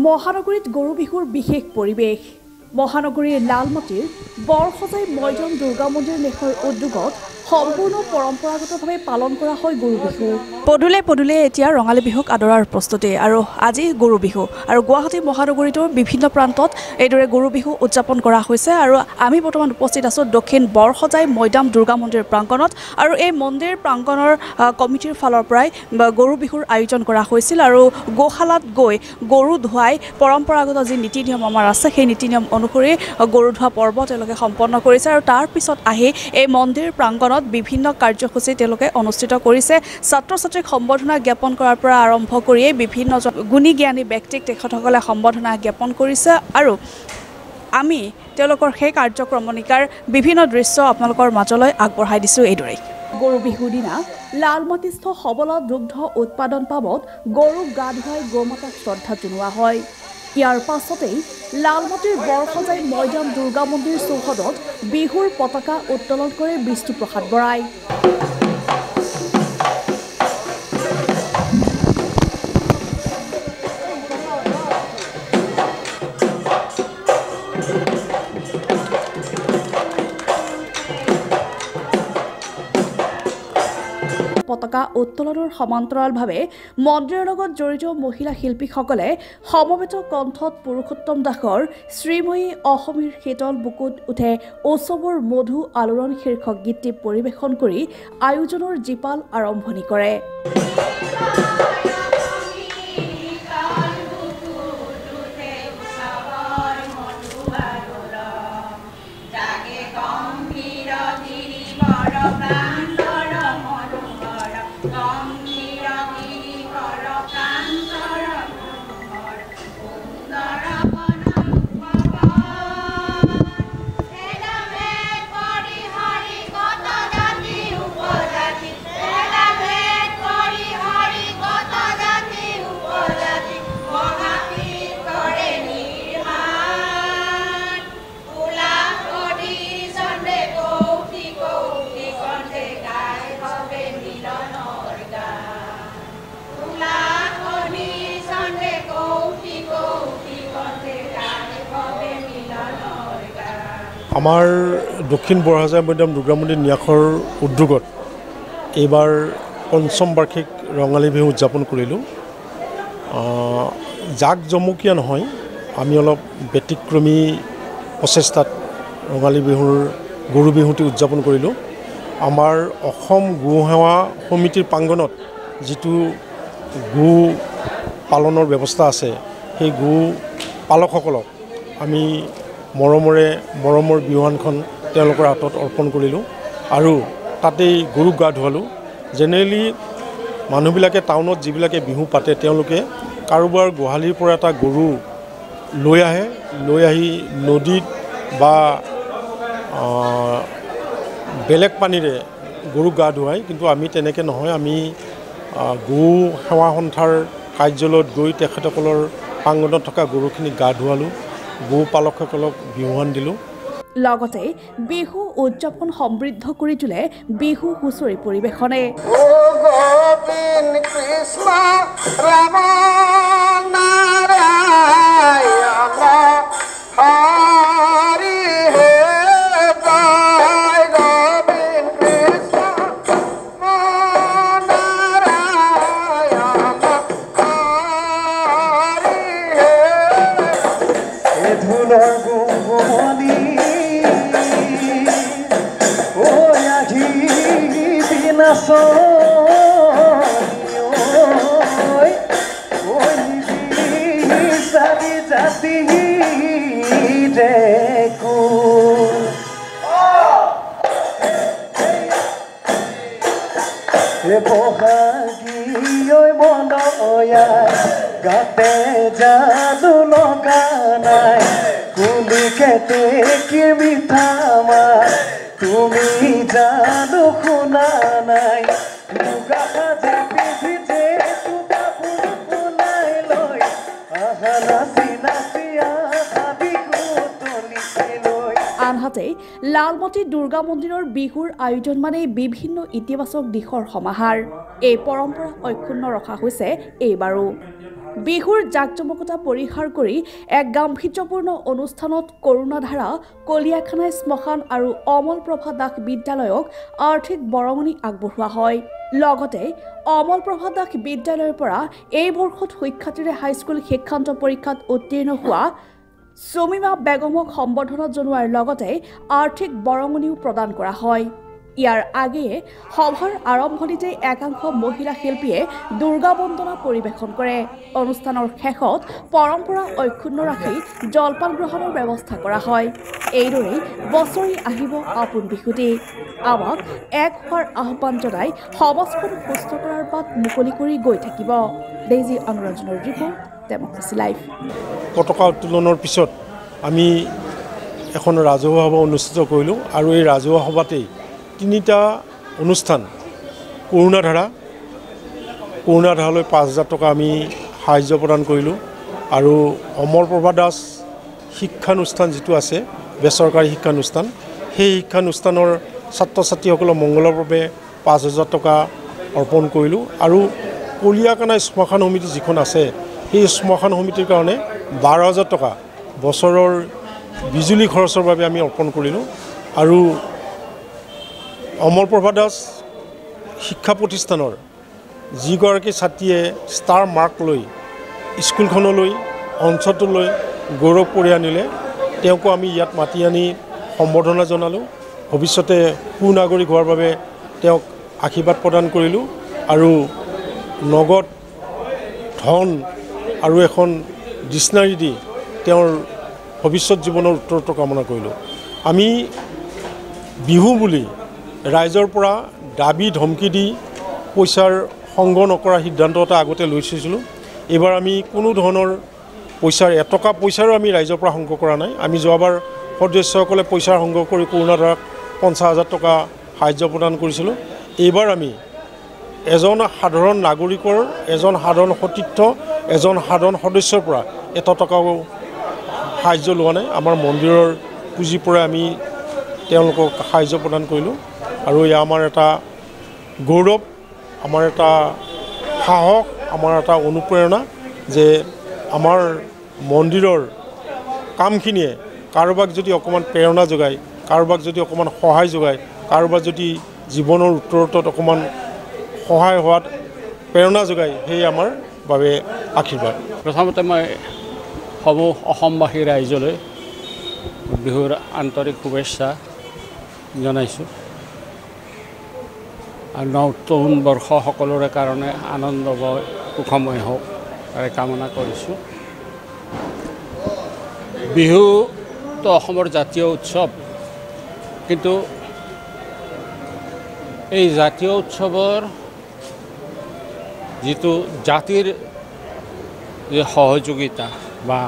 মহানগৰীত গৰু বিহুৰ বিশেষ পৰিৱেশ। মহানগৰীৰ লালমাটিৰ বৰসজাই মৈদাম দুৰ্গা মন্দিৰ লেখৰ উদ্যোগত সম্পূৰ্ণ পৰম্পৰাগতভাৱে পালন কৰা হয় গৰু বিহু। পদূলে পদূলে এতিয়া ৰঙালী বিহুক আদৰাৰ প্ৰস্তুতি আৰু আজি গৰু বিহু আৰু গুৱাহাটী মহানগৰীতো বিভিন্ন প্ৰান্তত এইদৰে গৰু বিহু উদযাপন কৰা হৈছে আৰু আমি বৰ্তমান উপস্থিত আছোঁ দক্ষিণ বৰসজাই মৈদাম দুৰ্গা মন্দিৰ প্ৰাংগণত আৰু এই মন্দিৰ প্ৰাংগণৰ কমিটিৰ ফালৰ পৰাই গৰু বিহুৰ আয়োজন কৰা হৈছিল আৰু গোশালাত গৈ গৰু ধুৱাই পৰম্পৰাগত যি নীতি নিয়ম আমাৰ আছে সেই নীতি নিয়ম অনুসৰি গৰু ধোৱা পৰ্ব তেওঁলোকে সম্পন্ন কৰিছে আৰু তাৰ পিছত আহি এই মন্দিৰ প্ৰাংগণত বিভিন্ন কাৰ্যসূচী তেওঁলোকে অনুষ্ঠিত কৰিছে। ছাত্ৰ ছাত্ৰীক সম্বৰ্ধনা জ্ঞাপন কৰাৰ পৰা আৰম্ভ কৰিয়ে বিভিন্ন গুণী জ্ঞানী ব্যক্তিক তেখেতসকলে সম্বৰ্ধনা জ্ঞাপন কৰিছে আৰু আমি তেওঁলোকৰ সেই কাৰ্যক্ৰমণিকাৰ বিভিন্ন দৃশ্য আপোনালোকৰ মাজলৈ আগবঢ়াই দিছোঁ এইদৰেই। গৰু বিহুৰ দিনা লালমাটিস্থ সবলা দুগ্ধ উৎপাদন পামত গৰুক গা ধুৱাই গৌমাতাক শ্ৰদ্ধা জনোৱা হয়। ইয়াৰ পাছতেই লালমাটিৰ বৰসজাই মৈদাম দুৰ্গা মন্দিৰ চৌহদত বিহুৰ পতাকা উত্তোলন কৰে বিষ্ণুপ্ৰসাদ বৰাই। পতাকা উত্তোলনৰ সমান্তৰালভাৱে মন্দিৰৰ লগত জড়িত মহিলা শিল্পীসকলে সমবেত কণ্ঠত পুৰুষোত্তম দাসৰ শ্ৰীময়ী অসমীৰ শীতল বুকুত উঠে উৎসৱৰ মধু আলোড়ন শীৰ্ষক গীতটি পৰিৱেশন কৰি আয়োজনৰ জীপাল আৰম্ভণি কৰে। আমাৰ দক্ষিণ বৰসজাই মৈদাম দুৰ্গা মন্দিৰ ন্যাসৰ উদ্যোগত এইবাৰ পঞ্চম বাৰ্ষিক ৰঙালী বিহু উদযাপন কৰিলোঁ। জাক জমকীয়া নহয়, আমি অলপ ব্যতিক্ৰমী প্ৰচেষ্টাত ৰঙালী বিহুৰ গৰু বিহুটি উদযাপন কৰিলোঁ। আমাৰ অসম গো সেৱা সমিতিৰ প্ৰাংগণত যিটো গো পালনৰ ব্যৱস্থা আছে সেই গো পালকসকলক আমি মৰমৰ বিহুৱানখন তেওঁলোকৰ হাতত অৰ্পণ কৰিলোঁ আৰু তাতেই গৰুক গা ধুৱালোঁ। জেনেৰেলি মানুহবিলাকে টাউনত যিবিলাকে বিহু পাতে তেওঁলোকে কাৰোবাৰ গোহালিৰ পৰা এটা গৰু লৈ আহি নদীত বা বেলেগ পানীৰে গৰুক গা ধুৱায়, কিন্তু আমি তেনেকৈ নহয়। আমি গো সেৱা সন্থাৰ কাৰ্যালয়ত গৈ তেখেতসকলৰ প্ৰাংগণত থকা গৰুখিনিক গা ধুৱালোঁ, গো পালকসকলক বিহুৱান দিলোঁ। লগতে বিহু উদযাপন সমৃদ্ধ কৰি তোলে বিহু হুঁচৰি পৰিৱেশনে। গাতে জাদু লগা নাই কুলি খেতে কি মিঠা মাছ তুমি জাদু শুনা নাই মুগা সাজে পিঠি যে কাপোৰ শুনাই লৈ আহা নাচি নাচি আহা বিহু তলিছে লৈ। আনহাতে লালমাটি দুৰ্গা মন্দিৰৰ বিহুৰ আয়োজন মানে বিভিন্ন ইতিবাচক দিশৰ সমাহাৰ। এই পৰম্পৰা অক্ষুণ্ণ ৰখা হৈছে এইবাৰো। বিহুৰ জাকজমকতা পৰিহাৰ কৰি এক গাম্ভীৰ্যপূৰ্ণ অনুষ্ঠানত কৰুণাধাৰা কলিয়াখানাই শ্মশান আৰু অমল প্ৰভা দাস বিদ্যালয়ক আৰ্থিক বৰঙণি আগবঢ়োৱা হয়। লগতে অমল প্ৰভা দাস বিদ্যালয়ৰ পৰা এই বৰ্ষত সুখ্যাতিৰে হাইস্কুল শিক্ষান্ত পৰীক্ষাত উত্তীৰ্ণ হোৱা সুমিমা বেগমক সম্বৰ্ধনা জনোৱাৰ লগতে আৰ্থিক বৰঙণিও প্ৰদান কৰা হয়। ইয়াৰ আগেয়ে সভাৰ আৰম্ভণিতে একাংশ মহিলা শিল্পীয়ে দুৰ্গা বন্দনা পৰিৱেশন কৰে। অনুষ্ঠানৰ শেষত পৰম্পৰা অক্ষুণ্ণ ৰাখি জলপান গ্ৰহণৰ ব্যৱস্থা কৰা হয়। এইদৰেই বছৰি আহিব আপোন বিহুটি। আমাক এক হোৱাৰ আহ্বান জনাই সমাজখন সুস্থ কৰাৰ বাট মুকলি কৰি গৈ থাকিব। ডেইজি অনুৰঞ্জনৰ ৰিপৰ্ট, ডেমক্ৰেচি লাইভ। পতাকা উত্তোলনৰ পিছত আমি এখন ৰাজহুৱা সভা অনুষ্ঠিত কৰিলোঁ আৰু এই ৰাজহুৱা সভাতেই 3টা অনুষ্ঠান কৰুণাধাৰালৈ 5,000 টকা আমি সাহায্য প্ৰদান কৰিলোঁ আৰু অমল প্ৰভা দাস শিক্ষানুষ্ঠান যিটো আছে বেচৰকাৰী শিক্ষানুষ্ঠান, সেই শিক্ষানুষ্ঠানৰ ছাত্ৰ ছাত্ৰীসকলৰ মংগলৰ বাবে 5,000 টকা অৰ্পণ কৰিলোঁ আৰু কলিয়াখানাই শ্মশান সমিতি যিখন আছে সেই শ্মশান সমিতিৰ কাৰণে 12,000 টকা বছৰৰ বিজুলী খৰচৰ বাবে আমি অৰ্পণ কৰিলোঁ আৰু অমল প্ৰভা দাস শিক্ষা প্ৰতিষ্ঠানৰ যিগৰাকী ছাত্ৰীয়ে ষ্টাৰ মাৰ্ক লৈ স্কুলখনলৈ অঞ্চলটোলৈ গৌৰৱ কঢ়িয়াই আনিলে তেওঁকো আমি ইয়াত মাতি আনি সম্বৰ্ধনা জনালোঁ। ভৱিষ্যতে সুনাগৰিক হোৱাৰ বাবে তেওঁক আশীৰ্বাদ প্ৰদান কৰিলোঁ আৰু নগদ ধন আৰু এখন ডিক্সনাৰী দি তেওঁৰ ভৱিষ্যত জীৱনৰ উত্তৰটো কামনা কৰিলোঁ। আমি বিহু বুলি ৰাইজৰ পৰা দাবী ধমকি দি পইচাৰ সংগ্ৰহ নকৰাৰ সিদ্ধান্ত এটা আগতে লৈ থৈছিলোঁ। এইবাৰ আমি কোনো ধৰণৰ এটকা পইচাৰো আমি ৰাইজৰ পৰা সংগ্ৰহ কৰা নাই। আমি যোৱাবাৰ সদস্যসকলে পইচাৰ সংগ্ৰহ কৰি কৰুণাধাৰাক 50,000 টকা সাহায্য প্ৰদান কৰিছিলোঁ। এইবাৰ আমি এজন সাধাৰণ নাগৰিকৰ, এজন সাধাৰণ সতীৰ্থ, এজন সাধাৰণ সদস্যৰ পৰা 1 টকাও সাহায্য লোৱা নাই। আমাৰ মন্দিৰৰ পুঁজিৰ পৰা আমি তেওঁলোকক সাহায্য প্ৰদান কৰিলোঁ আৰু এয়া আমাৰ এটা গৌৰৱ, আমাৰ এটা সাহস, আমাৰ এটা অনুপ্ৰেৰণা যে আমাৰ মন্দিৰৰ কামখিনিয়ে কাৰোবাক যদি অকণমান প্ৰেৰণা যোগায়, কাৰোবাক যদি অকণমান সহায় যোগায়, কাৰোবাক যদি জীৱনৰ উত্তৰটোত অকণমান সহায় হোৱাত প্ৰেৰণা যোগায়, সেয়ে আমাৰ বাবে আশীৰ্বাদ। প্ৰথমতে মই সমূহ অসমবাসী ৰাইজলৈ বিহুৰ আন্তৰিক শুভেচ্ছা জনাইছোঁ আৰু নতুন বৰ্ষ সকলোৰে কাৰণে আনন্দময় সুখময় হওক তাৰে কামনা কৰিছোঁ। বিহুটো অসমৰ জাতীয় উৎসৱ, কিন্তু এই জাতীয় উৎসৱৰ যিটো জাতিৰ যে সহযোগিতা বা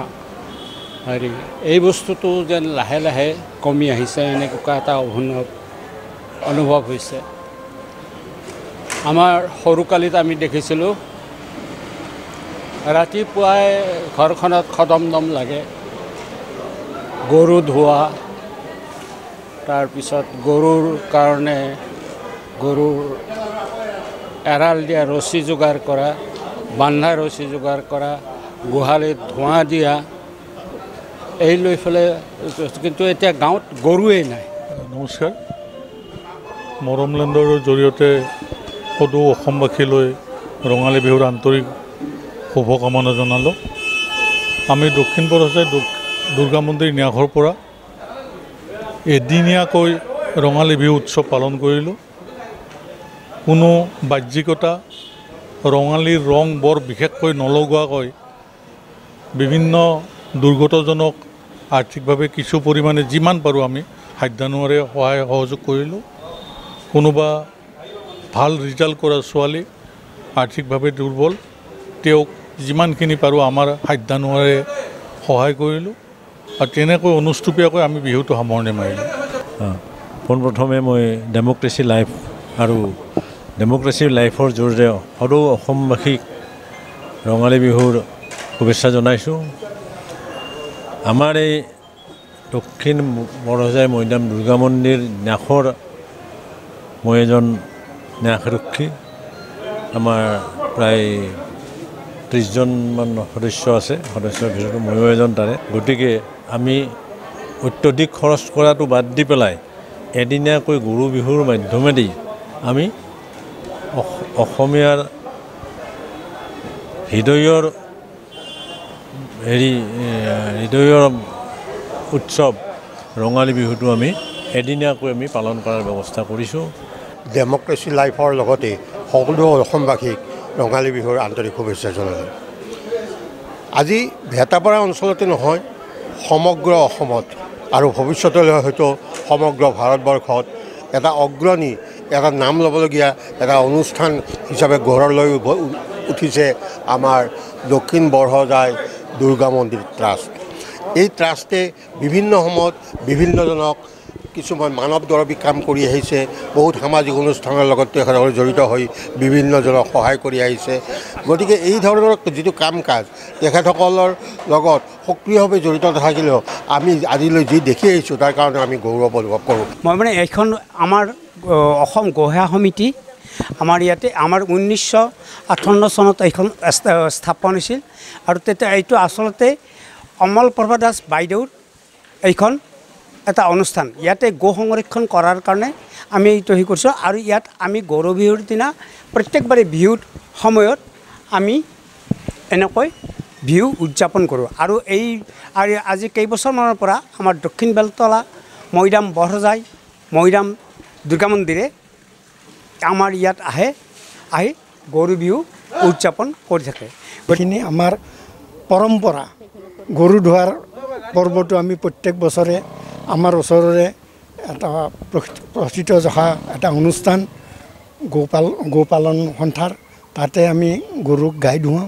এই বস্তুটো যেন লাহে লাহে কমি আহিছে, এনেকুৱা এটা অনুভৱ হৈছে। আমাৰ সৰুকালিত আমি দেখিছিলোঁ ৰাতিপুৱাই ঘৰখনত খদমদম লাগে, গৰু ধোৱা, তাৰপিছত গৰুৰ কাৰণে গৰুৰ এৰাল দিয়া ৰছী যোগাৰ কৰা, বান্ধা ৰছী যোগাৰ কৰা, গোহালিত ধোঁৱা দিয়া, এই লৈ পেলাই। কিন্তু এতিয়া গাঁৱত গৰুৱেই নাই। নমস্কাৰ। মৰমলেণ্ডৰ জৰিয়তে সদৌ অসমবাসীলৈ ৰঙালী বিহুৰ আন্তৰিক শুভকামনা জনালোঁ। আমি দক্ষিণ পৰচাই দুৰ্গা মন্দিৰ ন্যাসৰ পৰা এদিনীয়াকৈ ৰঙালী বিহু উৎসৱ পালন কৰিলোঁ। কোনো বাহ্যিকতা, ৰঙালীৰ ৰং বৰ বিশেষকৈ নলগোৱাকৈ বিভিন্ন দুৰ্গতজনক আৰ্থিকভাৱে কিছু পৰিমাণে যিমান পাৰোঁ আমি সাধ্যানুসাৰে সহায় সহযোগ কৰিলোঁ। কোনোবা ভাল ৰিজাল্ট কৰা ছোৱালী আৰ্থিকভাৱে দুৰ্বল, তেওঁক যিমানখিনি পাৰোঁ আমাৰ সাধ্যানুসাৰে সহায় কৰিলোঁ আৰু তেনেকৈ অনুষ্টুপীয়াকৈ আমি বিহুটো সামৰণি মাৰিলোঁ। পোনপ্ৰথমে মই ডেমক্ৰেচি লাইফ আৰু ডেমক্ৰেচি লাইফৰ জৰিয়তে সদৌ অসমবাসীক ৰঙালী বিহুৰ শুভেচ্ছা জনাইছোঁ। আমাৰ এই দক্ষিণ বৰহজাই মৈদাম দুৰ্গা মন্দিৰ ন্যাসৰ মই এজন ন্যাসৰক্ষী। আমাৰ প্ৰায় 30জনমান সদস্য আছে, সদস্যৰ ভিতৰত ময়ো এজন তাৰে। গতিকে আমি অত্যধিক খৰচ কৰাটো বাদ দি পেলাই এদিনীয়াকৈ গৰু বিহুৰ মাধ্যমেদি আমি অসমীয়াৰ হৃদয়ৰ উৎসৱ ৰঙালী বিহুটো আমি এদিনীয়াকৈ আমি পালন কৰাৰ ব্যৱস্থা কৰিছোঁ। ডেমক্ৰেচি লাইফৰ লগতে সকলো অসমবাসীক ৰঙালী বিহুৰ আন্তৰিক শুভেচ্ছা জনালোঁ। আজি ভেটাপাৰা অঞ্চলতে নহয়, সমগ্ৰ অসমত আৰু ভৱিষ্যতলৈ হয়তো সমগ্ৰ ভাৰতবৰ্ষত এটা অগ্ৰণী, এটা নাম ল'বলগীয়া এটা অনুষ্ঠান হিচাপে গঢ় লৈ উঠিছে আমাৰ দক্ষিণ বৰহজাই দুৰ্গা মন্দিৰ ট্ৰাষ্ট। এই ট্ৰাষ্টে বিভিন্ন সময়ত বিভিন্নজনক কিছুমান মানৱ দৰৱী কাম কৰি আহিছে, বহুত সামাজিক অনুষ্ঠানৰ লগত তেখেতসকলে জড়িত হৈ বিভিন্নজনক সহায় কৰি আহিছে। গতিকে এই ধৰণৰ যিটো কাম কাজ তেখেতসকলৰ লগত সক্ৰিয়ভাৱে জড়িত নাথাকিলেও আমি আজিলৈ যি দেখি আহিছোঁ তাৰ কাৰণে আমি গৌৰৱ অনুভৱ কৰোঁ। মই মানে এইখন আমাৰ অসম গোঁসাই সমিতি, আমাৰ ইয়াতে আমাৰ 1958 চনত এইখন স্থাপন হৈছিল আৰু তেতিয়া এইটো আচলতে অমল প্ৰভা দাস বাইদেউৰ এইখন এটা অনুষ্ঠান। ইয়াতে গো সংৰক্ষণ কৰাৰ কাৰণে আমি এইটো হেৰি কৰিছোঁ আৰু ইয়াত আমি গৰু বিহুৰ দিনা প্ৰত্যেকবাৰে বিহুৰ সময়ত আমি এনেকৈ বিহু উদযাপন কৰোঁ। আৰু আজি কেইবছৰমানৰ পৰা আমাৰ দক্ষিণ বেলতলা মৈদাম বৰহজাই মৈদাম দুৰ্গা মন্দিৰে আমাৰ ইয়াত আহি গৰু বিহু উদযাপন কৰি থাকে। এইখিনি আমাৰ পৰম্পৰা। গৰু ধোৱাৰ পৰ্বটো আমি প্ৰত্যেক বছৰে আমাৰ ওচৰৰে এটা প্ৰথিত জহা এটা অনুষ্ঠান গোপালন সন্থাৰ, তাতে আমি গৰুক গা ধুৱাওঁ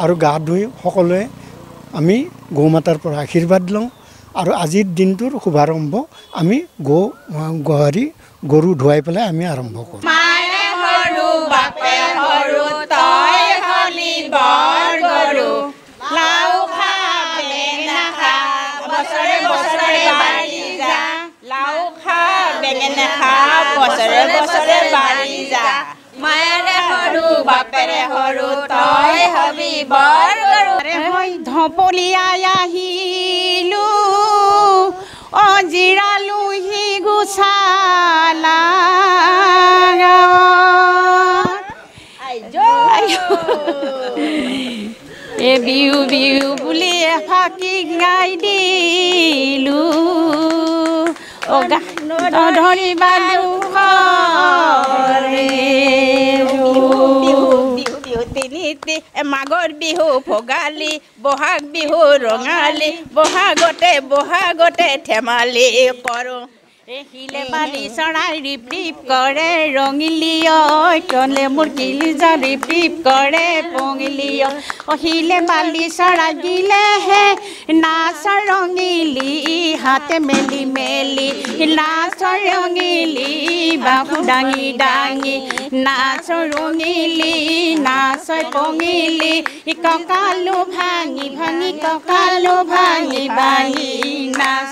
আৰু গা ধুই সকলোৱে আমি গৌ মাতাৰ পৰা আশীৰ্বাদ লওঁ। আৰু আজিৰ দিনটোৰ শুভাৰম্ভ আমি গৰু ধুৱাই পেলাই আমি আৰম্ভ কৰোঁ। ধপলিয়াই আহিলো অজিৰালো হি গোছালা এ বিহু বিহু বুলি ফাঁকি গাই দিলো ধৰিবা মাঘৰ বিহু ভোগালী, বহাগ বিহু ৰঙালী, বহাগতে ধেমালি কৰোঁ। শিলে বালি চৰাই ৰিপ ৰিপ কৰে ৰঙিলী তলে মোৰ কিলি যা ৰিপ ৰিপ কৰে পঙিলী শিলে বালি চৰাই দিলেহে নাচ ৰঙিলী হাতে মেলি মেলি নাচ ৰঙিলী বাহু দাঙি দাঙি নাচ ৰঙিলী নাচ পঙিলী কঁকালো ভাঙি ভাঙি কঁকালো ভাঙি ভাঙি নাচ।